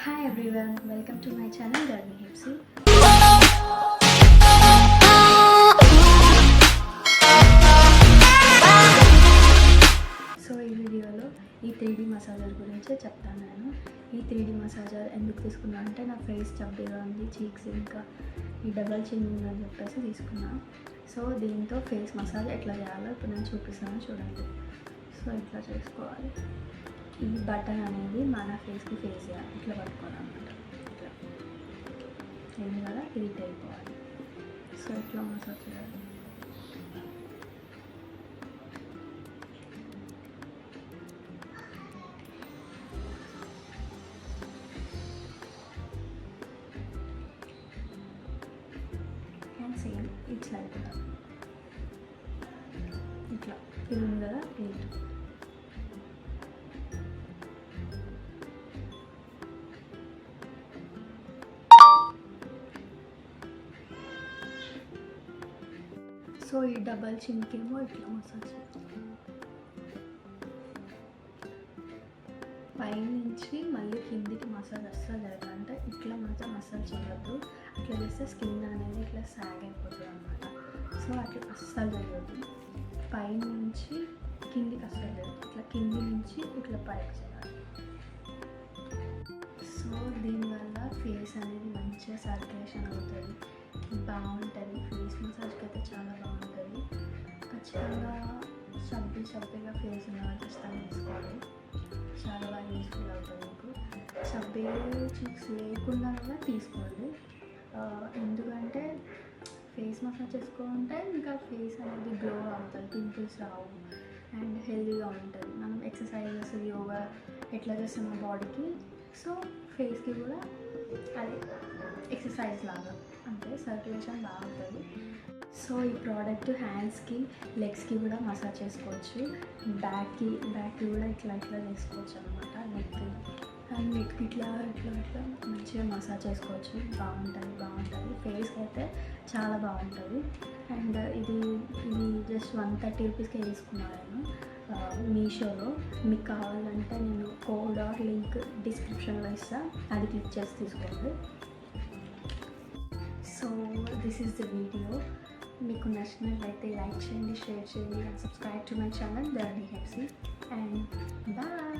Hi everyone, welcome to my channel Darni Hipsy. So ఈ వీడియోలో ఈ 3D మసాజర్ గురించే చెప్తాను నేను. ఈ 3D మసాజర్ ఎందుకు తీసుకున్నా అంటే నా ఫేస్ చబ్బీగా ఉంది, చీక్స్ ఇంకా ఈ డబల్ చిన్ ఉందని చెప్పేసి తీసుకున్నా. సో దీంతో ఫేస్ మసాజ్ ఎట్లా చేయాలో ఇప్పుడు నేను చూపిస్తాను, చూడండి. సో ఇట్లా చేసుకోవాలి. ఈ బటన్ అనేది మన ఫేస్కి ఫేస్ చేయాలి, ఇట్లా పట్టుకోవాలన్నమాట. ఇట్లా ఏం కదా హీట్ అయిపోవాలి. సో ఇట్లా మసాజ్ చేయాలి. అండ్ సేమ్ ఇటు సైడ్ కూడా ఇట్లా ఇది ఉంది కదా హీట్. సో ఈ డబల్ చిన్కేమో ఇట్లా మసాజ్ పైనుంచి మళ్ళీ కిందికి మసాజ్ అస్సలు జరగదు, అంటే ఇట్లా మాత్రం మసాజ్ చేయొద్దు. అట్లా చేస్తే స్కిన్ అనేది ఇట్లా సాగ్ అయిపోతుంది అనమాట. సో అట్లా అస్సలు జరగదు. పైనుంచి కిందికి అస్సలు జరగదు, ఇట్లా కింది నుంచి ఇట్లా పైకి చేయాలి. సో దీనివల్ల ఫేస్ అనేది మంచిగా సర్క్యులేషన్ అవుతుంది, బాగుంటుంది. ఫేస్ మసాజ్కి అయితే చాలా బాగుంటుంది. ఖచ్చితంగా చబ్బీగా ఫేస్ ఉన్న వాళ్ళు ఖచ్చితంగా వేసుకోవాలి. చాలా బాగా యూస్ఫుల్ అవుతుంది మీకు. చబ్బీ చిక్స్ లేకుండా కూడా తీసుకోండి, ఎందుకంటే ఫేస్ మసాజ్ చేసుకుంటే ఇంకా ఫేస్ అనేది గ్లో అవుతుంది, పింపుల్స్ రావు అండ్ హెల్తీగా ఉంటుంది. మనం ఎక్సర్సైజెస్ యోగా ఎట్లా చేస్తాం బాడీకి, సో ఫేస్కి కూడా అది ఎక్సర్సైజ్ లాగా, అంటే సర్క్యులేషన్ బాగుంటుంది. సో ఈ ప్రోడక్ట్ హ్యాండ్స్కి లెగ్స్కి కూడా మసాజ్ చేసుకోవచ్చు, బ్యాక్కి కూడా ఇట్లా చేసుకోవచ్చు అనమాట. నెక్కి ఇట్లా మంచిగా మసాజ్ చేసుకోవచ్చు. బాగుంటుంది ఫేస్కి అయితే చాలా బాగుంటుంది. అండ్ ఇది జస్ట్ 130 రూపీస్కే తీసుకున్నాను నేను మీషోలో. మీకు కావాలంటే నేను కోడ్ ఆర్ లింక్ డిస్క్రిప్షన్లో ఇస్తాను, అది క్లిక్ చేసి తీసుకోండి. So this is the video. మీకు నచ్చినట్లయితే లైక్ చేయండి, షేర్ చేయండి and subscribe to my channel Darni Hipsy. And bye.